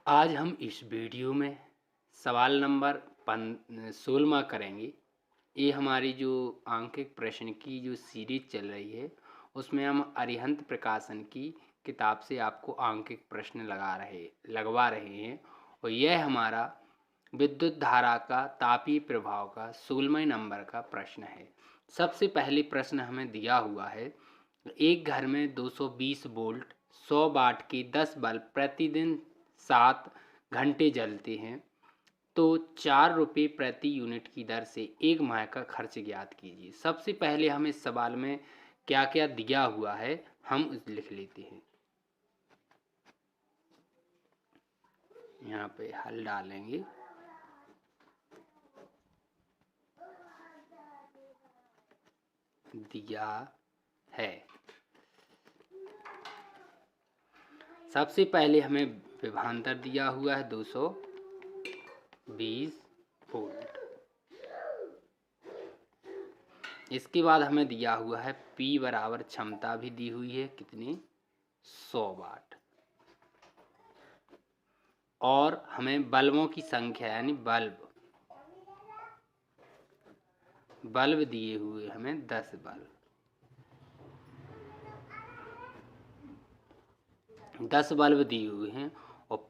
आज हम इस वीडियो में सवाल नंबर 16 करेंगे। ये हमारी जो आंकिक प्रश्न की जो सीरीज चल रही है उसमें हम अरिहंत प्रकाशन की किताब से आपको आंकिक प्रश्न लगवा रहे हैं। और यह हमारा विद्युत धारा का तापीय प्रभाव का 16वें नंबर का प्रश्न है। सबसे पहले प्रश्न हमें दिया हुआ है, एक घर में 220 वोल्ट 100 वाट के 10 बल्ब प्रतिदिन 7 घंटे जलते हैं, तो 4 रुपये प्रति यूनिट की दर से एक माह का खर्च ज्ञात कीजिए। सबसे पहले हम इस सवाल में क्या क्या दिया हुआ है हम लिख लेते हैं। यहाँ पे हल डालेंगे। दिया है, सबसे पहले हमें विभवांतर दिया हुआ है 220 वोल्ट। इसके बाद हमें दिया हुआ है P बराबर क्षमता भी दी हुई है कितनी 100 वाट। और हमें बल्बों की संख्या यानी बल्ब दिए हुए हमें 10 बल्ब, 10 बल्ब दिए हुए हैं। और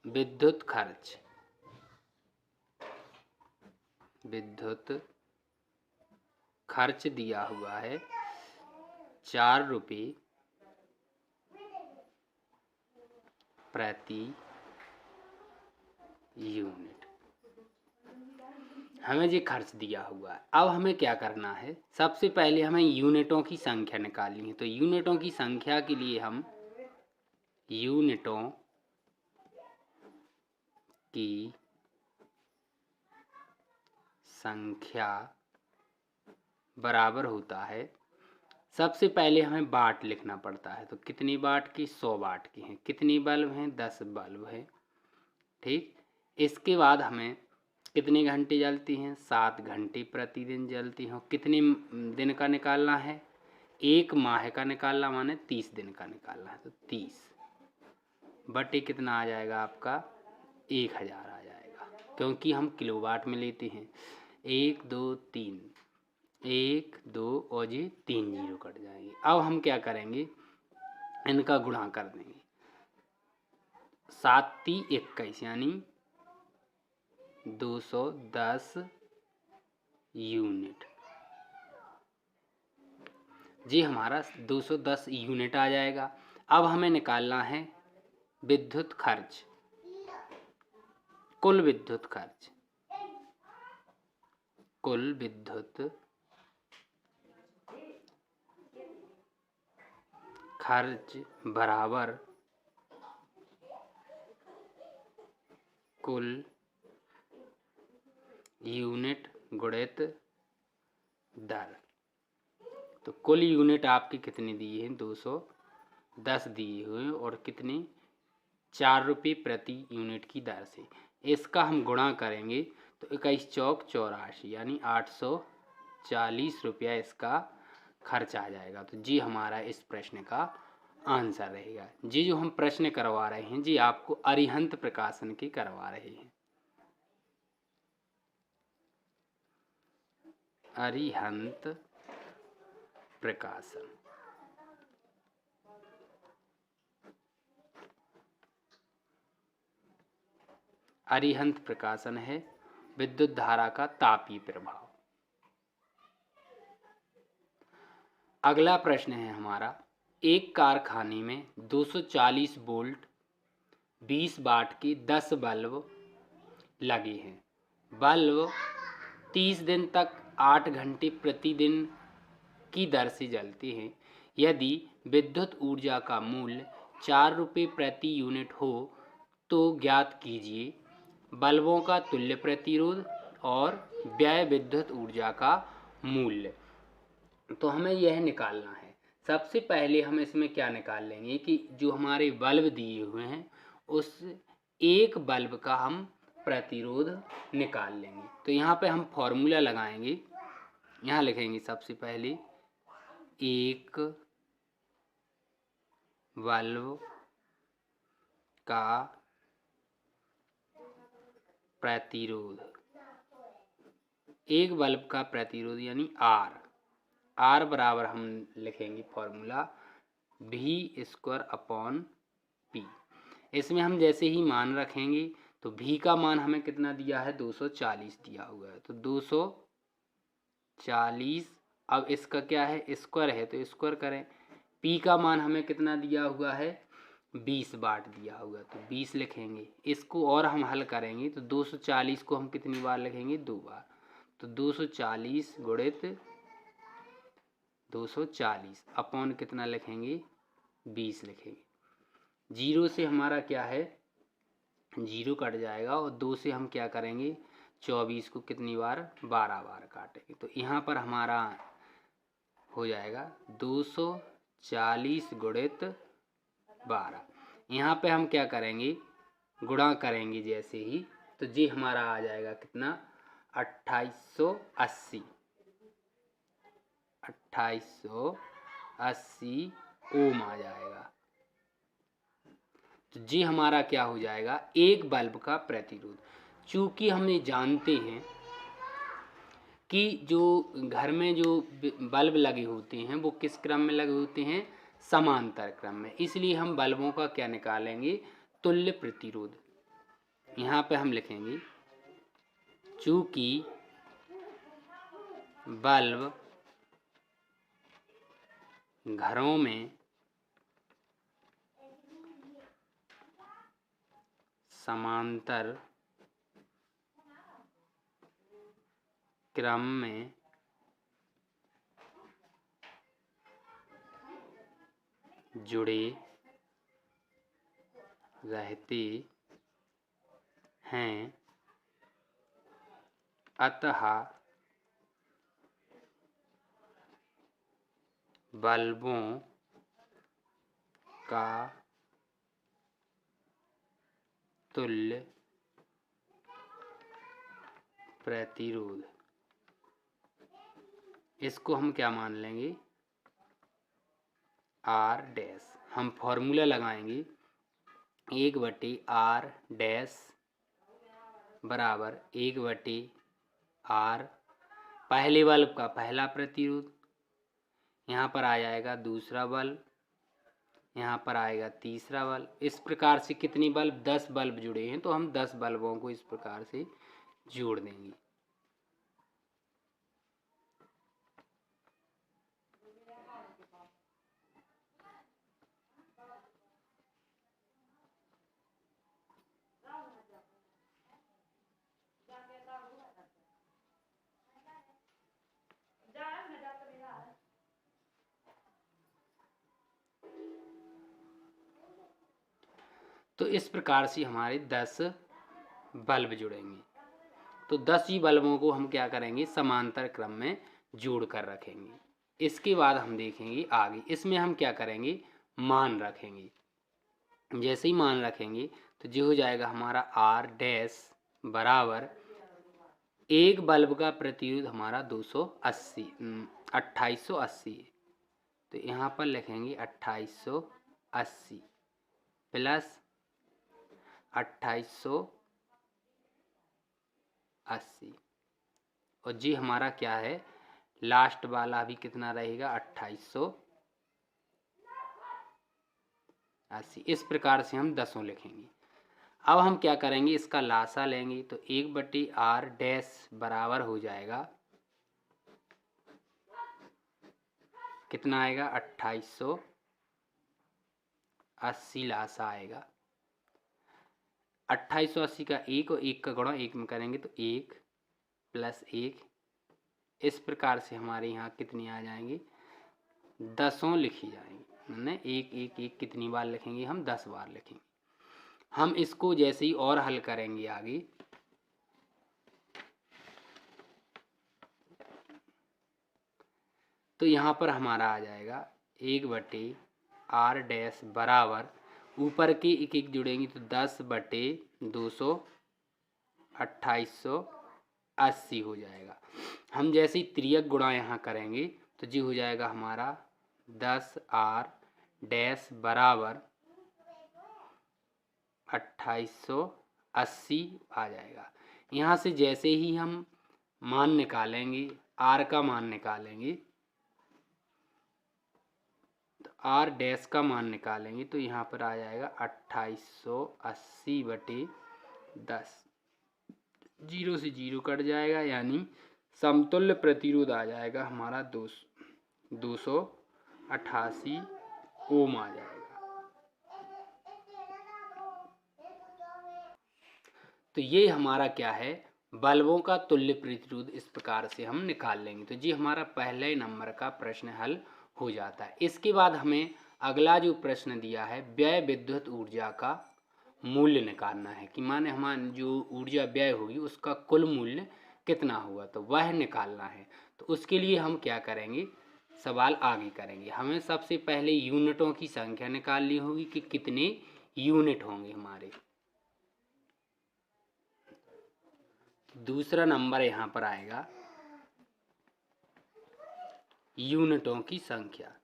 विद्युत खर्च दिया हुआ है 4 रुपये प्रति यूनिट। हमें ये खर्च दिया हुआ है। अब हमें क्या करना है, सबसे पहले हमें यूनिटों की संख्या निकालनी है। तो यूनिटों की संख्या के लिए हम यूनिटों की संख्या बराबर होता है, सबसे पहले हमें वाट लिखना पड़ता है। तो कितनी वाट की 100 वाट की हैं। कितनी बल्ब हैं 10 बल्ब हैं। ठीक, इसके बाद हमें कितने घंटे जलती हैं 7 घंटे प्रतिदिन जलती हैं। कितने दिन का निकालना है, एक माह का निकालना, माने 30 दिन का निकालना है। तो 30 बटे कितना आ जाएगा आपका 1000 आ जाएगा, क्योंकि हम किलोवाट में लेते हैं। 1 2 3 1 2 और ये 3 जीरो कट जाएंगे। अब हम क्या करेंगे, इनका गुणा कर देंगे। 7 × 21 यानी 210 यूनिट। जी हमारा 210 यूनिट आ जाएगा। अब हमें निकालना है विद्युत खर्च, कुल विद्युत खर्च बराबर कुल यूनिट गुणित दर। तो कुल यूनिट आपकी कितनी दिए हैं 210 दिए हुए और कितनी 4 रुपये प्रति यूनिट की दर से। इसका हम गुणा करेंगे तो 21 चौक 84 यानी 840 रुपया इसका खर्च आ जाएगा। तो जी हमारा इस प्रश्न का आंसर रहेगा। जी जो हम प्रश्न करवा रहे हैं जी आपको अरिहंत प्रकाशन के करवा रहे हैं। अरिहंत प्रकाशन, अरिहंत प्रकाशन है विद्युत धारा का तापीय प्रभाव। अगला प्रश्न है हमारा, एक कारखाने में 240 वोल्ट 20 वाट के 10 बल्ब लगे हैं। बल्ब 30 दिन तक 8 घंटे प्रतिदिन की दर से जलते हैं। यदि विद्युत ऊर्जा का मूल्य 4 रुपये प्रति यूनिट हो तो ज्ञात कीजिए बल्बों का तुल्य प्रतिरोध और व्यय विद्युत ऊर्जा का मूल्य। तो हमें यह निकालना है। सबसे पहले हम इसमें क्या निकाल लेंगे कि जो हमारे बल्ब दिए हुए हैं उस एक बल्ब का हम प्रतिरोध निकाल लेंगे। तो यहाँ पे हम फॉर्मूला लगाएंगे। यहाँ लिखेंगे सबसे पहले एक बल्ब का प्रतिरोध, एक बल्ब का प्रतिरोध यानी आर बराबर हम लिखेंगे फॉर्मूला V²/P। इसमें हम जैसे ही मान रखेंगे तो V का मान हमें कितना दिया है 240 दिया हुआ है, तो 240। अब इसका क्या है स्क्वायर है तो स्क्वायर करें। P का मान हमें कितना दिया हुआ है 20 वाट दिया हुआ है, तो 20 लिखेंगे। इसको और हम हल करेंगे तो 240 को हम कितनी बार लिखेंगे 2 बार, तो 240 गुणित 240 अपॉन कितना लिखेंगे 20 लिखेंगे। 0 से हमारा क्या है 0 कट जाएगा और 2 से हम क्या करेंगे 24 को कितनी बार 12 बार काटेंगे, तो यहाँ पर हमारा हो जाएगा 240 गुणित 12। यहाँ पे हम क्या करेंगे गुणा करेंगे जैसे ही, तो जी हमारा आ जाएगा कितना 2880 ओम आ जाएगा। तो जी हमारा क्या हो जाएगा एक बल्ब का प्रतिरोध। चूँकि हम ये जानते हैं कि जो घर में जो बल्ब लगे होते हैं वो किस क्रम में लगे होते हैं समांतर क्रम में, इसलिए हम बल्बों का क्या निकालेंगे तुल्य प्रतिरोध। यहाँ पे हम लिखेंगे चूँकि बल्ब घरों में समांतर क्रम में जुड़े रहते हैं, अतः बल्बों का तुल्य प्रतिरोध, इसको हम क्या मान लेंगे R डैश। हम फॉर्मूला लगाएंगे 1/R डैश बराबर 1/R पहले बल्ब का पहला प्रतिरोध, यहाँ पर आ जाएगा दूसरा बल्ब, यहाँ पर आएगा तीसरा बल्ब। इस प्रकार से कितनी बल्ब 10 बल्ब जुड़े हैं तो हम 10 बल्बों को इस प्रकार से जोड़ देंगे। तो इस प्रकार से हमारे 10 बल्ब जुड़ेंगे। तो 10 ही बल्बों को हम क्या करेंगे समांतर क्रम में जोड़ कर रखेंगे। इसके बाद हम देखेंगे आगे इसमें हम क्या करेंगे मान रखेंगे। जैसे ही मान रखेंगे तो जो हो जाएगा हमारा R डैश बराबर एक बल्ब का प्रतिरोध हमारा 2880 है, तो यहाँ पर लिखेंगे 2880 प्लस 2880 और जी हमारा क्या है लास्ट वाला भी कितना रहेगा 2880। इस प्रकार से हम 10 लिखेंगे। अब हम क्या करेंगे इसका लासा लेंगे तो 1/R डैश बराबर हो जाएगा कितना आएगा 2880 लासा आएगा। 2880 का 1 और 1 का गुणा 1 में करेंगे तो 1 + 1। इस प्रकार से हमारे यहाँ कितनी आ जाएंगी 10 लिखी जाएंगी, मैंने 1 1 1 कितनी बार लिखेंगे हम 10 बार लिखेंगे। हम इसको जैसे ही और हल करेंगे आगे तो यहाँ पर हमारा आ जाएगा 1/R डैश बराबर ऊपर के एक एक जुड़ेंगे तो 10/200 2880 हो जाएगा। हम जैसे ही त्रियक गुणा यहाँ करेंगे तो जी हो जाएगा हमारा 10R डैश बराबर 2880 आ जाएगा। यहाँ से जैसे ही हम मान निकालेंगे, आर का मान निकालेंगे, तो आर डैश का मान निकालेंगे तो यहाँ पर आ जाएगा 2880/10। 0 से 0 कट जाएगा, यानी समतुल्य प्रतिरोध आ जाएगा हमारा 288 ओम आ जाएगा। तो ये हमारा क्या है, बल्बों का तुल्य प्रतिरोध इस प्रकार से हम निकाल लेंगे। तो जी हमारा पहले नंबर का प्रश्न हल हो जाता है। इसके बाद हमें अगला जो प्रश्न दिया है, व्यय विद्युत ऊर्जा का मूल्य निकालना है कि माने हमारी जो ऊर्जा व्यय होगी उसका कुल मूल्य कितना हुआ, तो वह निकालना है। तो उसके लिए हम क्या करेंगे, सवाल आगे करेंगे। हमें सबसे पहले यूनिटों की संख्या निकालनी होगी कि कितने यूनिट होंगे हमारे। दूसरा नंबर यहाँ पर आएगा यूनिटों की संख्या।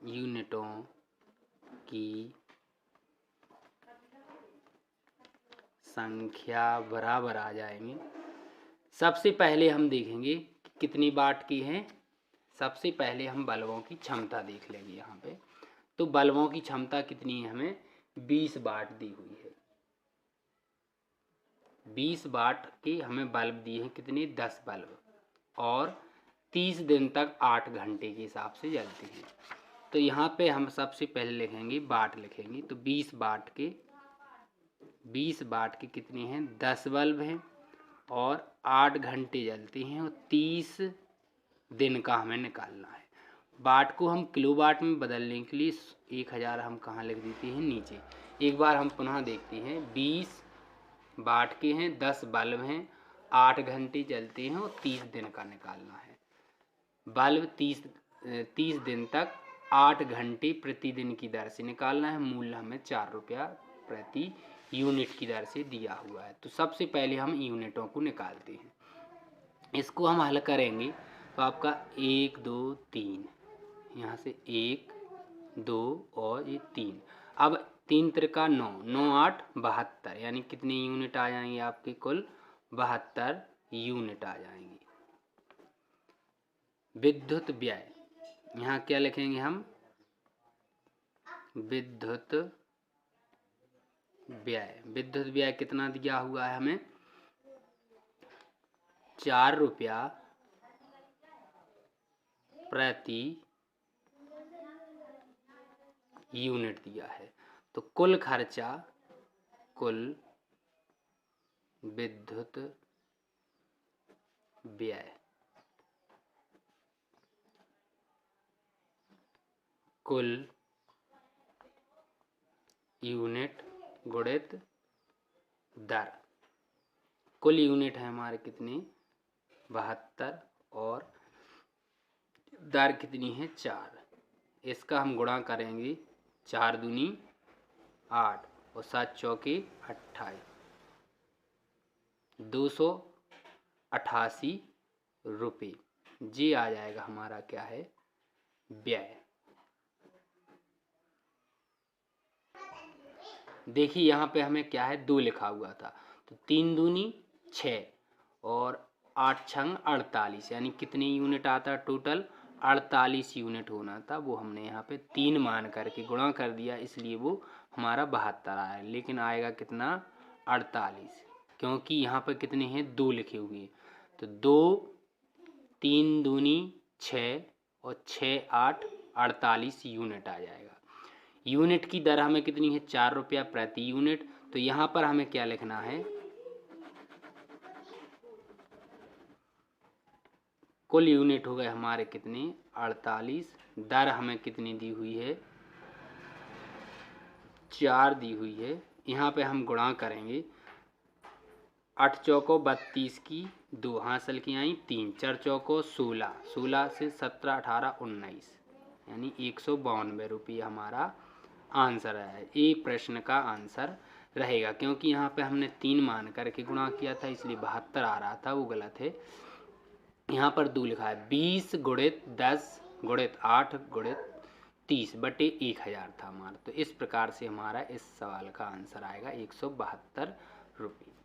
यूनिटों की संख्या बराबर आ जाएंगे। सबसे पहले हम देखेंगे कि कितनी वाट की है। सबसे पहले हम बल्बों की क्षमता देख लेंगे यहाँ पे। तो बल्बों की क्षमता कितनी है, हमें 20 वाट दी हुई है। 20 वाट की हमें बल्ब दिए हैं, कितने, 10 बल्ब, और 30 दिन तक 8 घंटे के हिसाब से जलती हैं। तो यहाँ पे हम सबसे पहले लिखेंगे वाट लिखेंगे। तो 20 वाट के कितने हैं, 10 बल्ब हैं और 8 घंटे जलती हैं और 30 दिन का हमें निकालना है। वाट को हम किलोवाट में बदलने के लिए 1000 हम कहाँ लिख देते हैं, नीचे। एक बार हम पुनः देखते हैं। 20 वाट के हैं, 10 बल्ब हैं, 8 घंटे चलते हैं और 30 दिन का निकालना है। बल्ब 30 दिन तक 8 घंटे प्रतिदिन की दर से निकालना है। मूल्य हमें 4 रुपया प्रति यूनिट की दर से दिया हुआ है। तो सबसे पहले हम यूनिटों को निकालते हैं। इसको हम हल करेंगे तो आपका 1 2 3, यहाँ से 1 2 और ये 3। अब 3 त्रिका 9, 9 8 72, यानी कितने यूनिट आ जाएंगे आपके, कुल 72 यूनिट आ जाएंगे। विद्युत व्यय, यहाँ क्या लिखेंगे हम, विद्युत व्यय। विद्युत व्यय कितना दिया हुआ है हमें, 4 रुपया प्रति यूनिट दिया है। तो कुल खर्चा, कुल विद्युत व्यय, कुल यूनिट गुणित दर। कुल यूनिट है हमारे कितने, 72, और दर कितनी है, 4। इसका हम गुणा करेंगे, 4 दूनी 8 और 7 चौके 28, 288 रुपये। जी आ जाएगा हमारा क्या है, व्यय। देखिए यहाँ पे हमें क्या है, 2 लिखा हुआ था, तो 3 दूनी 6 और 8 छंग 48, यानी कितने यूनिट आता है टोटल, 48 यूनिट होना था। वो हमने यहाँ पे 3 मान करके गुणा कर दिया, इसलिए वो हमारा 72 आया। लेकिन आएगा कितना, 48, क्योंकि यहाँ पर कितने हैं, 2 लिखे हुए। तो 2 3 दूनी 6 और 6 8 48 यूनिट आ जाएगा। यूनिट की दर हमें कितनी है, 4 रुपया प्रति यूनिट। तो यहाँ पर हमें क्या लिखना है, कुल यूनिट हो गए हमारे कितने, 48। दर हमें कितनी दी हुई है, 4 दी हुई है। यहाँ पे हम गुणा करेंगे, 8 चौको 32 की 2 हासिल की आई 3, 4 चौको 16, 16 से 17 18 19, यानी 192 रुपये हमारा आंसर है। ये प्रश्न का आंसर रहेगा, क्योंकि यहाँ पे हमने 3 मान करके गुणा किया था, इसलिए 72 आ रहा था, वो गलत है। यहाँ पर 2 लिखा है। 20 गुणित 10 गुणित 8 गुणित 30/1000 था हमारा। तो इस प्रकार से हमारा इस सवाल का आंसर आएगा 172 रुपये।